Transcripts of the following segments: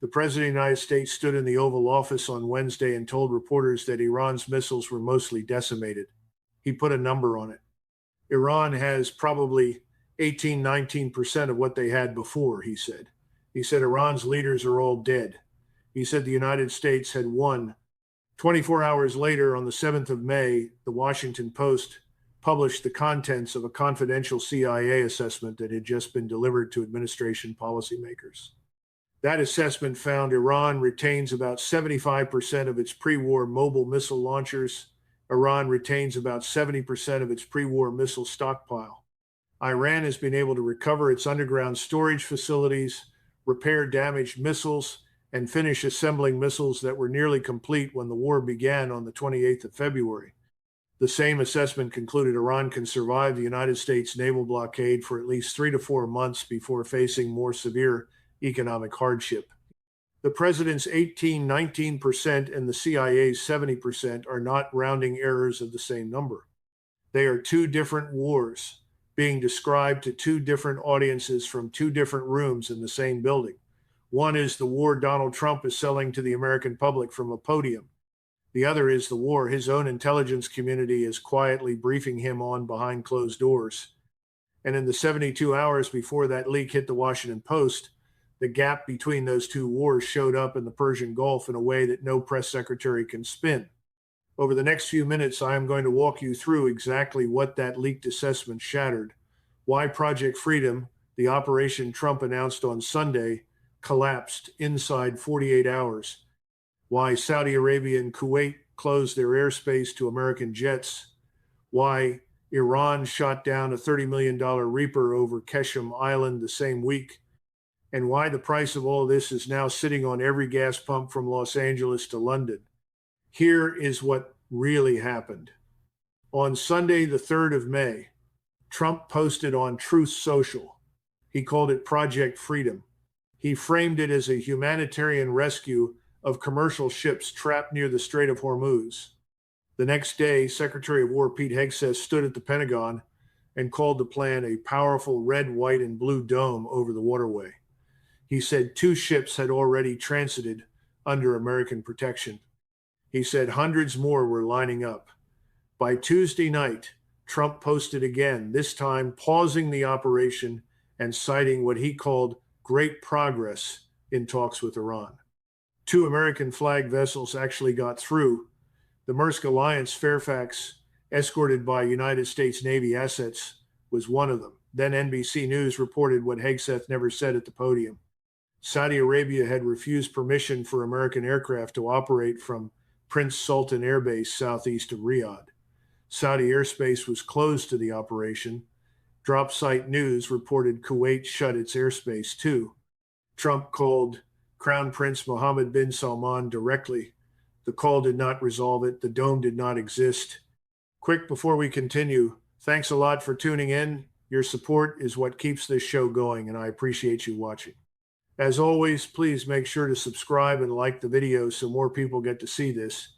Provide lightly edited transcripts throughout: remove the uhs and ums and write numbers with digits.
The President of the United States stood in the Oval Office on Wednesday and told reporters that Iran's missiles were mostly decimated. He put a number on it. Iran has probably 18, 19% of what they had before, he said. He said Iran's leaders are all dead. He said the United States had won. 24 hours later, on the 7th of May, the Washington Post published the contents of a confidential CIA assessment that had just been delivered to administration policymakers. That assessment found Iran retains about 75% of its pre-war mobile missile launchers. Iran retains about 70% of its pre-war missile stockpile. Iran has been able to recover its underground storage facilities, repair damaged missiles, and finish assembling missiles that were nearly complete when the war began on the 28th of February. The same assessment concluded Iran can survive the United States naval blockade for at least 3 to 4 months before facing more severe economic hardship. The president's 18, 19% and the CIA's 70% are not rounding errors of the same number. They are two different wars being described to two different audiences from two different rooms in the same building. One is the war Donald Trump is selling to the American public from a podium. The other is the war his own intelligence community is quietly briefing him on behind closed doors. And in the 72 hours before that leak hit the Washington Post, the gap between those two wars showed up in the Persian Gulf in a way that no press secretary can spin. Over the next few minutes, I am going to walk you through exactly what that leaked assessment shattered, why Project Freedom, the operation Trump announced on Sunday, collapsed inside 48 hours, why Saudi Arabia and Kuwait closed their airspace to American jets, why Iran shot down a $30 million Reaper over Qeshm Island the same week, and why the price of all this is now sitting on every gas pump from Los Angeles to London. Here is what really happened. On Sunday, the 3rd of May, Trump posted on Truth Social. He called it Project Freedom. He framed it as a humanitarian rescue of commercial ships trapped near the Strait of Hormuz. The next day, Secretary of War Pete Hegseth stood at the Pentagon and called the plan a powerful red, white, and blue dome over the waterway. He said 2 ships had already transited under American protection. He said hundreds more were lining up. By Tuesday night, Trump posted again, this time pausing the operation and citing what he called great progress in talks with Iran. 2 American flag vessels actually got through. The Maersk Alliance Fairfax, escorted by United States Navy assets, was one of them. Then NBC News reported what Hegseth never said at the podium. Saudi Arabia had refused permission for American aircraft to operate from Prince Sultan Air Base southeast of Riyadh. Saudi airspace was closed to the operation. Drop Site News reported Kuwait shut its airspace too. Trump called Crown Prince Mohammed bin Salman directly. The call did not resolve it. The dome did not exist. Quick before we continue, thanks a lot for tuning in. Your support is what keeps this show going, and I appreciate you watching. As always, please make sure to subscribe and like the video so more people get to see this.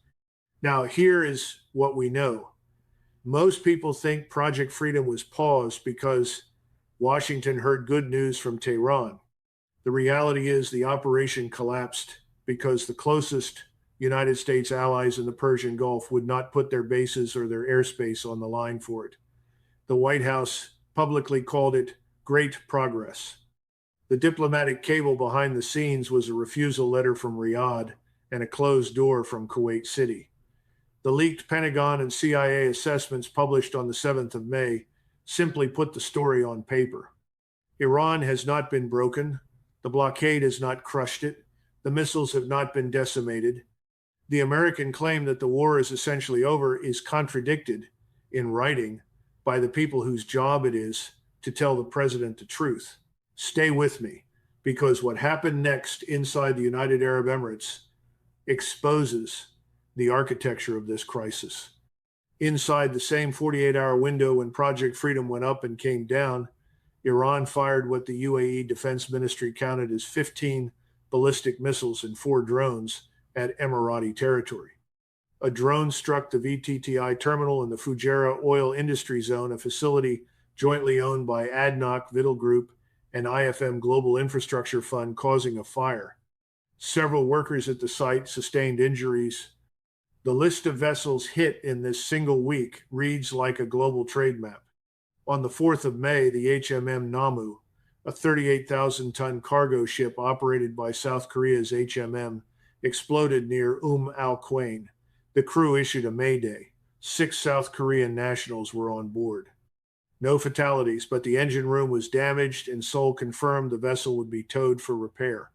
Now, here is what we know. Most people think Project Freedom was paused because Washington heard good news from Tehran. The reality is the operation collapsed because the closest United States allies in the Persian Gulf would not put their bases or their airspace on the line for it. The White House publicly called it great progress. The diplomatic cable behind the scenes was a refusal letter from Riyadh and a closed door from Kuwait City. The leaked Pentagon and CIA assessments published on the 7th of May simply put the story on paper. Iran has not been broken. The blockade has not crushed it. The missiles have not been decimated. The American claim that the war is essentially over is contradicted in writing by the people whose job it is to tell the president the truth. Stay with me, because what happened next inside the United Arab Emirates exposes the architecture of this crisis. Inside the same 48-hour window when Project Freedom went up and came down, Iran fired what the UAE Defense Ministry counted as 15 ballistic missiles and 4 drones at Emirati territory. A drone struck the VTTI terminal in the Fujairah Oil Industry Zone, a facility jointly owned by ADNOC, Vittel Group, and IFM Global Infrastructure Fund, causing a fire. Several workers at the site sustained injuries. The list of vessels hit in this single week reads like a global trade map. On the 4th of May, the HMM Namu, a 38,000-ton cargo ship operated by South Korea's HMM, exploded near Al Quwain. The crew issued a mayday. 6 South Korean nationals were on board. No fatalities, but the engine room was damaged, and Seoul confirmed the vessel would be towed for repair.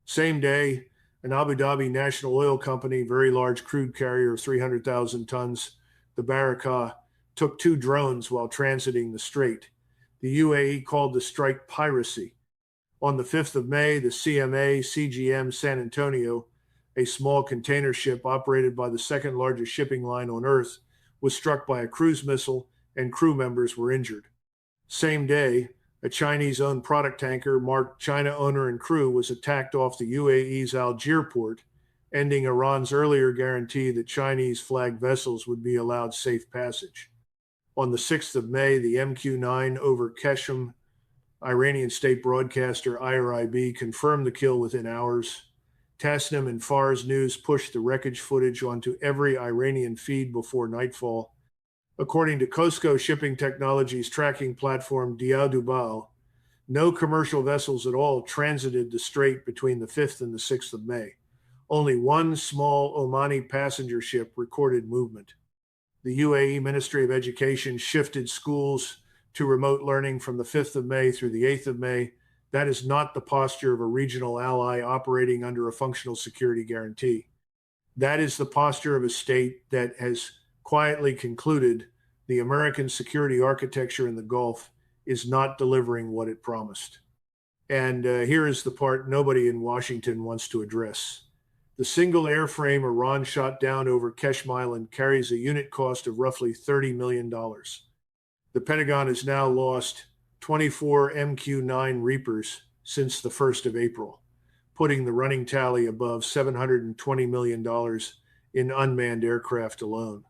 Same day, an Abu Dhabi National Oil Company, very large crude carrier of 300,000 tons, the Barakah, took 2 drones while transiting the strait. The UAE called the strike piracy. On the 5th of May, the CMA CGM San Antonio, a small container ship operated by the second largest shipping line on Earth, was struck by a cruise missile and crew members were injured. Same day, a Chinese-owned product tanker marked China owner and crew was attacked off the UAE's Algiers port, ending Iran's earlier guarantee that Chinese-flagged vessels would be allowed safe passage. On the 6th of May, the MQ-9 over Qeshm, Iranian state broadcaster IRIB, confirmed the kill within hours. Tasnim and Fars News pushed the wreckage footage onto every Iranian feed before nightfall. According to COSCO Shipping Technologies tracking platform Diaudubal, no commercial vessels at all transited the strait between the 5th and the 6th of May. Only one small Omani passenger ship recorded movement. The UAE Ministry of Education shifted schools to remote learning from the 5th of May through the 8th of May. That is not the posture of a regional ally operating under a functional security guarantee. That is the posture of a state that has quietly concluded the American security architecture in the Gulf is not delivering what it promised. And here is the part nobody in Washington wants to address. The single airframe Iran shot down over Qeshm Island carries a unit cost of roughly $30 million. The Pentagon has now lost 24 MQ-9 Reapers since the 1st of April, putting the running tally above $720 million in unmanned aircraft alone.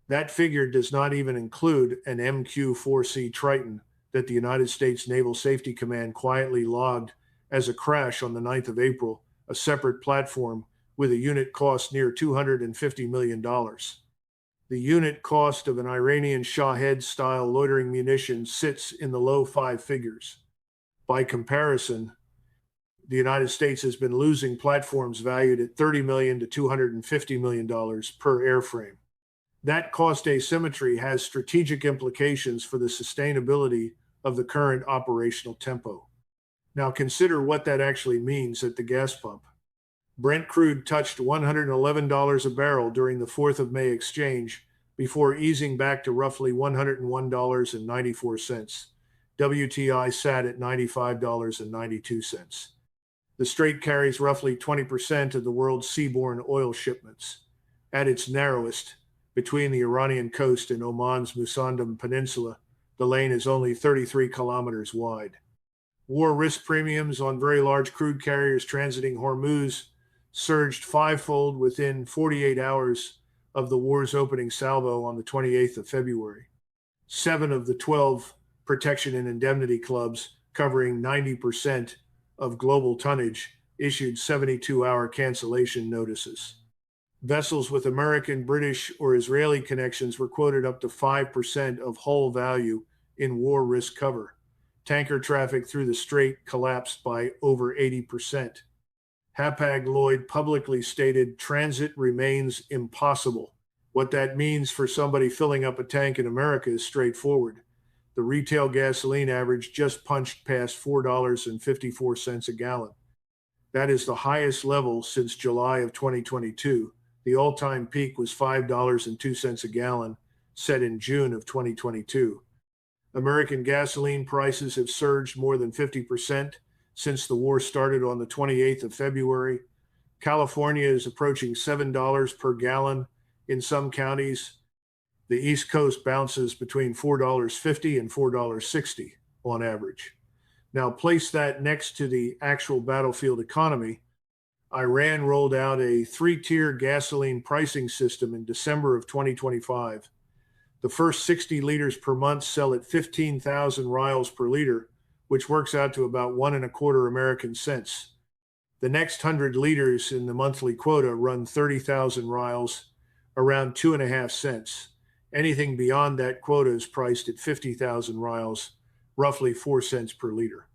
That figure does not even include an MQ-4C Triton that the United States Naval Safety Command quietly logged as a crash on the 9th of April, a separate platform with a unit cost near $250 million. The unit cost of an Iranian Shahed-style loitering munition sits in the low 5 figures. By comparison, the United States has been losing platforms valued at $30 million to $250 million per airframe. That cost asymmetry has strategic implications for the sustainability of the current operational tempo. Now consider what that actually means at the gas pump. Brent crude touched $111 a barrel during the 4th of May exchange before easing back to roughly $101.94. WTI sat at $95.92. The strait carries roughly 20% of the world's seaborne oil shipments. At its narrowest, between the Iranian coast and Oman's Musandam Peninsula, the lane is only 33 kilometers wide. War risk premiums on very large crude carriers transiting Hormuz surged 5-fold within 48 hours of the war's opening salvo on the 28th of February. 7 of the 12 protection and indemnity clubs, covering 90% of global tonnage, issued 72-hour cancellation notices. Vessels with American, British, or Israeli connections were quoted up to 5% of hull value in war risk cover. Tanker traffic through the strait collapsed by over 80%. Hapag-Lloyd publicly stated transit remains impossible. What that means for somebody filling up a tank in America is straightforward. The retail gasoline average just punched past $4.54 a gallon. That is the highest level since July of 2022. The all-time peak was $5.02 a gallon, set in June of 2022. American gasoline prices have surged more than 50% since the war started on the 28th of February. California is approaching $7 per gallon in some counties. The East Coast bounces between $4.50 and $4.60 on average. Now place that next to the actual battlefield economy. Iran rolled out a 3-tier gasoline pricing system in December of 2025. The first 60 liters per month sell at 15,000 rials per liter, which works out to about 1.25 American cents. The next 100 liters in the monthly quota run 30,000 rials, around 2.5 cents. Anything beyond that quota is priced at 50,000 rials, roughly 4 cents per liter.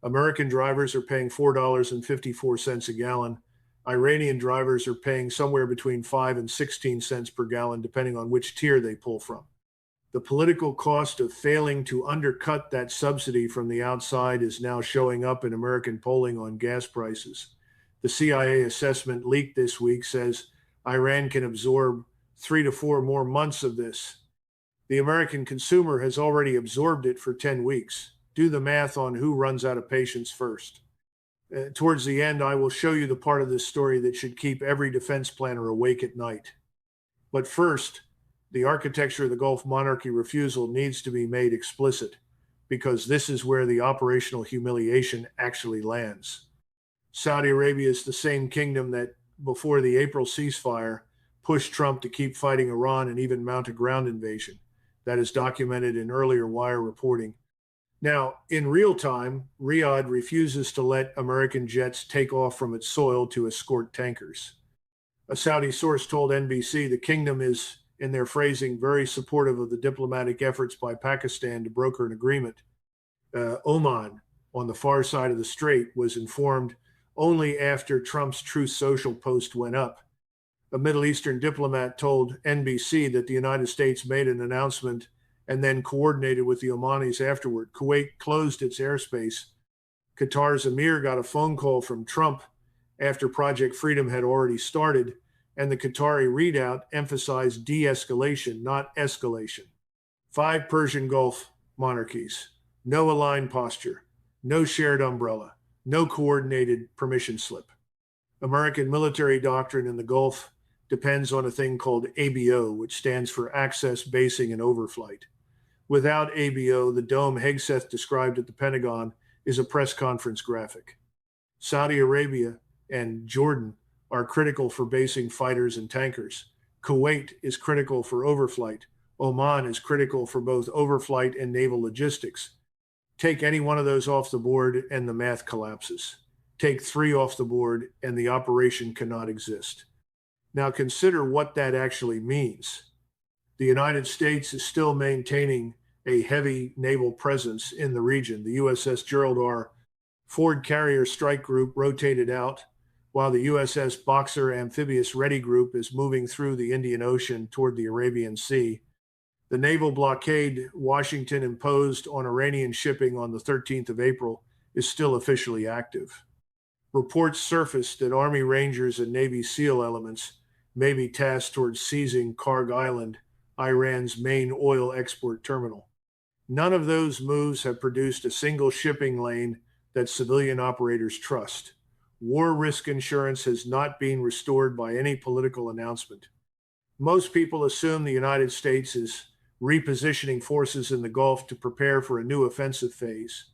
American drivers are paying $4.54 a gallon. Iranian drivers are paying somewhere between 5 and 16 cents per gallon, depending on which tier they pull from. The political cost of failing to undercut that subsidy from the outside is now showing up in American polling on gas prices. The CIA assessment leaked this week says Iran can absorb 3 to 4 more months of this. The American consumer has already absorbed it for 10 weeks. Do the math on who runs out of patience first. Towards the end, I will show you the part of this story that should keep every defense planner awake at night. But first, the architecture of the Gulf monarchy refusal needs to be made explicit, because this is where the operational humiliation actually lands. Saudi Arabia is the same kingdom that, before the April ceasefire, pushed Trump to keep fighting Iran and even mount a ground invasion. That is documented in earlier wire reporting. Now, in real time, Riyadh refuses to let American jets take off from its soil to escort tankers. A Saudi source told NBC the kingdom is, in their phrasing, very supportive of the diplomatic efforts by Pakistan to broker an agreement. Oman, on the far side of the strait, was informed only after Trump's Truth Social post went up. A Middle Eastern diplomat told NBC that the United States made an announcement and then coordinated with the Omanis afterward. Kuwait closed its airspace. Qatar's emir got a phone call from Trump after Project Freedom had already started, and the Qatari readout emphasized de-escalation, not escalation. 5 Persian Gulf monarchies, no aligned posture, no shared umbrella, no coordinated permission slip. American military doctrine in the Gulf depends on a thing called ABO, which stands for access, basing, and overflight. Without ABO, the dome Hegseth described at the Pentagon is a press conference graphic. Saudi Arabia and Jordan are critical for basing fighters and tankers. Kuwait is critical for overflight. Oman is critical for both overflight and naval logistics. Take any one of those off the board and the math collapses. Take 3 off the board and the operation cannot exist. Now consider what that actually means. The United States is still maintaining a heavy naval presence in the region. The USS Gerald R. Ford Carrier Strike Group rotated out, while the USS Boxer Amphibious Ready Group is moving through the Indian Ocean toward the Arabian Sea. The naval blockade Washington imposed on Iranian shipping on the 13th of April is still officially active. Reports surfaced that Army Rangers and Navy SEAL elements may be tasked towards seizing Qeshm Island, Iran's main oil export terminal. None of those moves have produced a single shipping lane that civilian operators trust. War risk insurance has not been restored by any political announcement. Most people assume the United States is repositioning forces in the Gulf to prepare for a new offensive phase.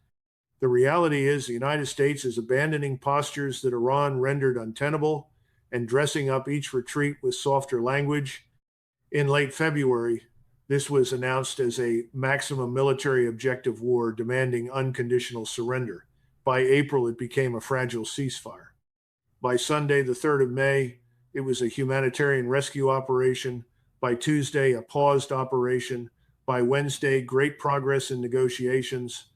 The reality is the United States is abandoning postures that Iran rendered untenable and dressing up each retreat with softer language. In late February, this was announced as a maximum military objective war demanding unconditional surrender. By April, it became a fragile ceasefire. By Sunday, the 3rd of May, it was a humanitarian rescue operation. By Tuesday, a paused operation. By Wednesday, great progress in negotiations.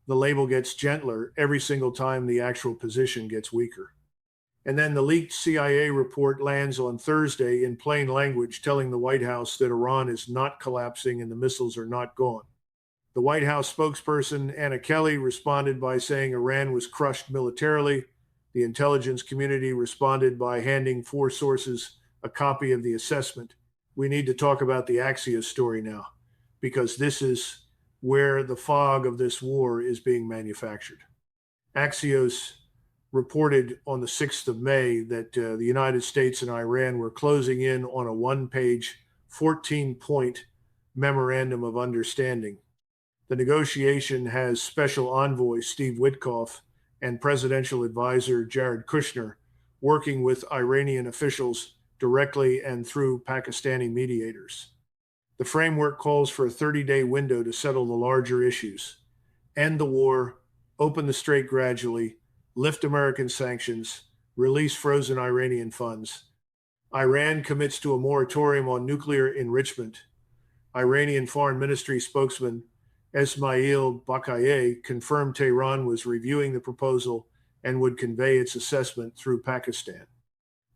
The label gets gentler every single time the actual position gets weaker. And then the leaked CIA report lands on Thursday in plain language, telling the White House that Iran is not collapsing and the missiles are not gone. The White House spokesperson, Anna Kelly, responded by saying Iran was crushed militarily. The intelligence community responded by handing 4 sources a copy of the assessment. We need to talk about the Axios story now, because this is where the fog of this war is being manufactured. Axios reported on the 6th of May that the United States and Iran were closing in on a 1-page, 14-point memorandum of understanding. The negotiation has Special Envoy Steve Witkoff and Presidential Advisor Jared Kushner working with Iranian officials directly and through Pakistani mediators. The framework calls for a 30-day window to settle the larger issues: end the war, open the strait gradually, lift American sanctions, release frozen Iranian funds. Iran commits to a moratorium on nuclear enrichment. Iranian Foreign Ministry spokesman Esmail Bakaye confirmed Tehran was reviewing the proposal and would convey its assessment through Pakistan.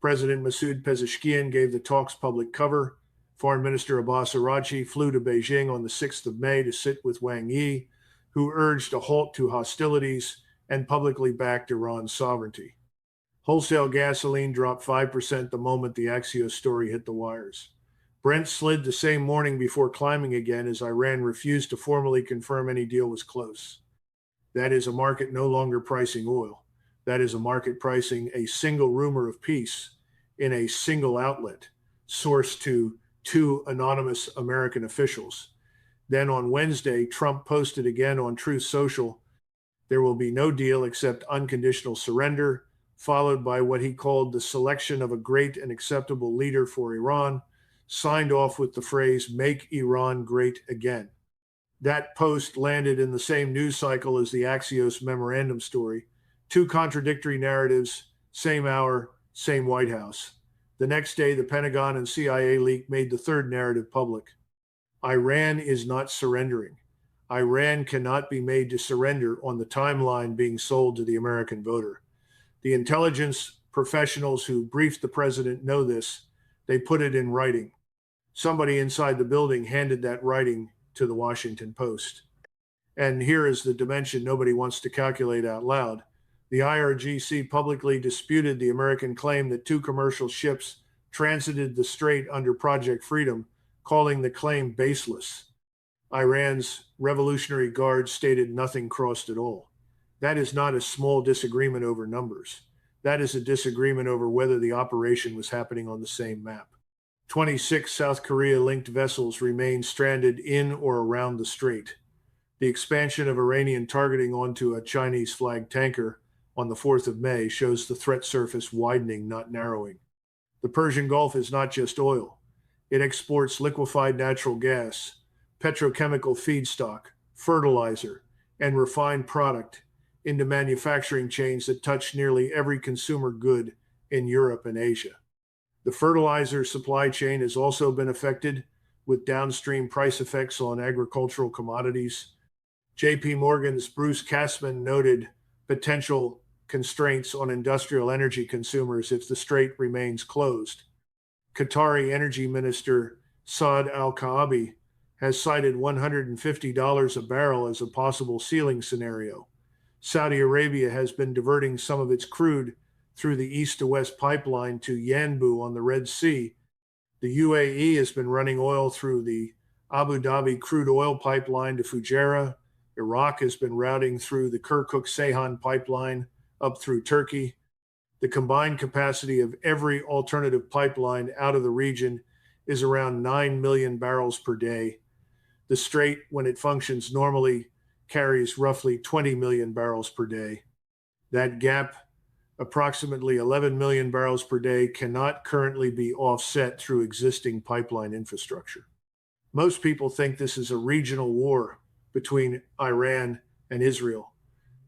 President Masoud Pezeshkian gave the talks public cover. Foreign Minister Abbas Araghchi flew to Beijing on the 6th of May to sit with Wang Yi, who urged a halt to hostilities and publicly backed Iran's sovereignty. Wholesale gasoline dropped 5% the moment the Axios story hit the wires. Brent slid the same morning before climbing again as Iran refused to formally confirm any deal was close. That is a market no longer pricing oil. That is a market pricing a single rumor of peace in a single outlet, sourced to two anonymous American officials. Then on Wednesday, Trump posted again on Truth Social, there will be no deal except unconditional surrender, followed by what he called the selection of a great and acceptable leader for Iran, signed off with the phrase, "Make Iran great again." That post landed in the same news cycle as the Axios memorandum story. Two contradictory narratives, same hour, same White House. The next day, the Pentagon and CIA leak made the third narrative public. Iran is not surrendering. Iran cannot be made to surrender on the timeline being sold to the American voter. The intelligence professionals who briefed the president know this. They put it in writing. Somebody inside the building handed that writing to the Washington Post. And here is the dimension nobody wants to calculate out loud. The IRGC publicly disputed the American claim that two commercial ships transited the strait under Project Freedom, calling the claim baseless. Iran's Revolutionary Guard stated nothing crossed at all. That is not a small disagreement over numbers. That is a disagreement over whether the operation was happening on the same map. 26 South Korea-linked vessels remain stranded in or around the strait. The expansion of Iranian targeting onto a Chinese-flagged tanker on the 4th of May shows the threat surface widening, not narrowing. The Persian Gulf is not just oil. It exports liquefied natural gas, petrochemical feedstock, fertilizer, and refined product into manufacturing chains that touch nearly every consumer good in Europe and Asia. The fertilizer supply chain has also been affected with downstream price effects on agricultural commodities. JP Morgan's Bruce Kassman noted potential constraints on industrial energy consumers if the strait remains closed. Qatari Energy Minister Saad Al-Kaabi has cited $150 a barrel as a possible ceiling scenario. Saudi Arabia has been diverting some of its crude through the east to west pipeline to Yanbu on the Red Sea. The UAE has been running oil through the Abu Dhabi crude oil pipeline to Fujairah. Iraq has been routing through the Kirkuk-Ceyhan pipeline up through Turkey. The combined capacity of every alternative pipeline out of the region is around 9 million barrels per day. The strait, when it functions normally, carries roughly 20 million barrels per day. That gap, approximately 11 million barrels per day, cannot currently be offset through existing pipeline infrastructure. Most people think this is a regional war between Iran and Israel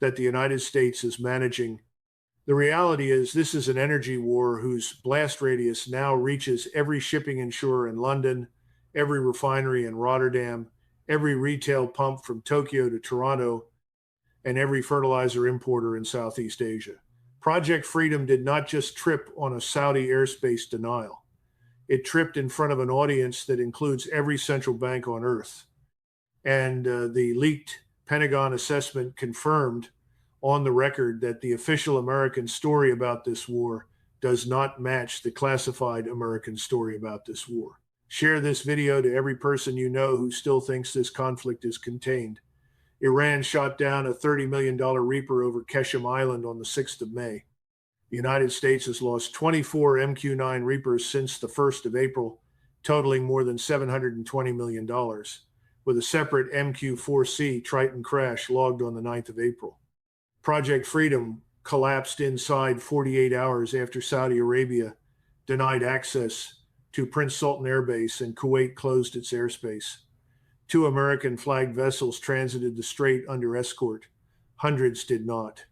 that the United States is managing. The reality is this is an energy war whose blast radius now reaches every shipping insurer in London, every refinery in Rotterdam, every retail pump from Tokyo to Toronto, and every fertilizer importer in Southeast Asia. Project Freedom did not just trip on a Saudi airspace denial. It tripped in front of an audience that includes every central bank on earth. And the leaked Pentagon assessment confirmed on the record that the official American story about this war does not match the classified American story about this war. Share this video to every person you know who still thinks this conflict is contained. Iran shot down a $30 million Reaper over Qeshm Island on the 6th of May. The United States has lost 24 MQ-9 Reapers since the 1st of April, totaling more than $720 million, with a separate MQ-4C Triton crash logged on the 9th of April. Project Freedom collapsed inside 48 hours after Saudi Arabia denied access to Prince Sultan Air Base and Kuwait closed its airspace. 2 American-flagged vessels transited the strait under escort. Hundreds did not.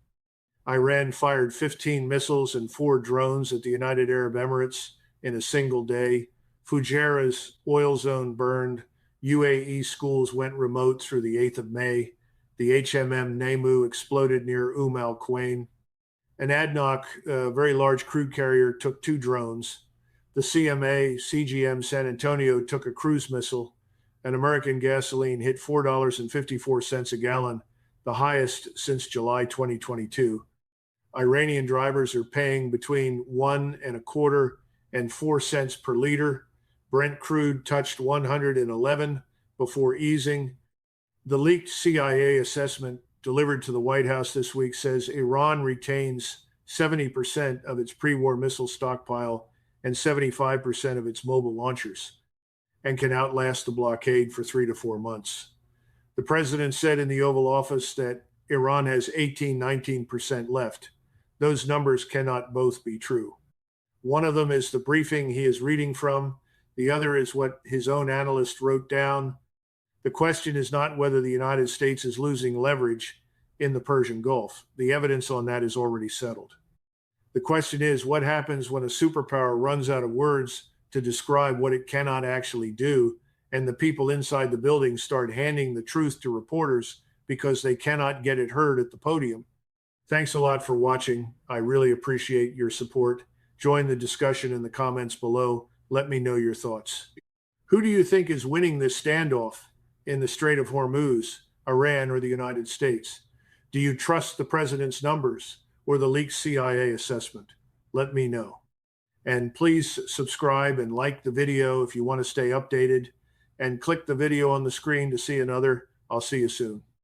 Iran fired 15 missiles and 4 drones at the United Arab Emirates in a single day. Fujairah's oil zone burned. UAE schools went remote through the 8th of May. The HMM Nemu exploded near Al Quwain. An ADNOC, a very large crude carrier, took 2 drones. The CMA CGM San Antonio took a cruise missile. And American gasoline hit $4.54 a gallon, the highest since July 2022. Iranian drivers are paying between 1.25 and 4 cents per liter. Brent crude touched 111 before easing. The leaked CIA assessment delivered to the White House this week says Iran retains 70% of its pre-war missile stockpile and 75% of its mobile launchers, and can outlast the blockade for 3 to 4 months. The president said in the Oval Office that Iran has 19% left. Those numbers cannot both be true. One of them is the briefing he is reading from. The other is what his own analyst wrote down. The question is not whether the United States is losing leverage in the Persian Gulf. The evidence on that is already settled. The question is what happens when a superpower runs out of words to describe what it cannot actually do, and the people inside the building start handing the truth to reporters because they cannot get it heard at the podium. Thanks a lot for watching. I really appreciate your support. Join the discussion in the comments below. Let me know your thoughts. Who do you think is winning this standoff in the Strait of Hormuz, Iran or the United States? Do you trust the president's numbers or the leaked CIA assessment? Let me know. And please subscribe and like the video if you want to stay updated. And click the video on the screen to see another. I'll see you soon.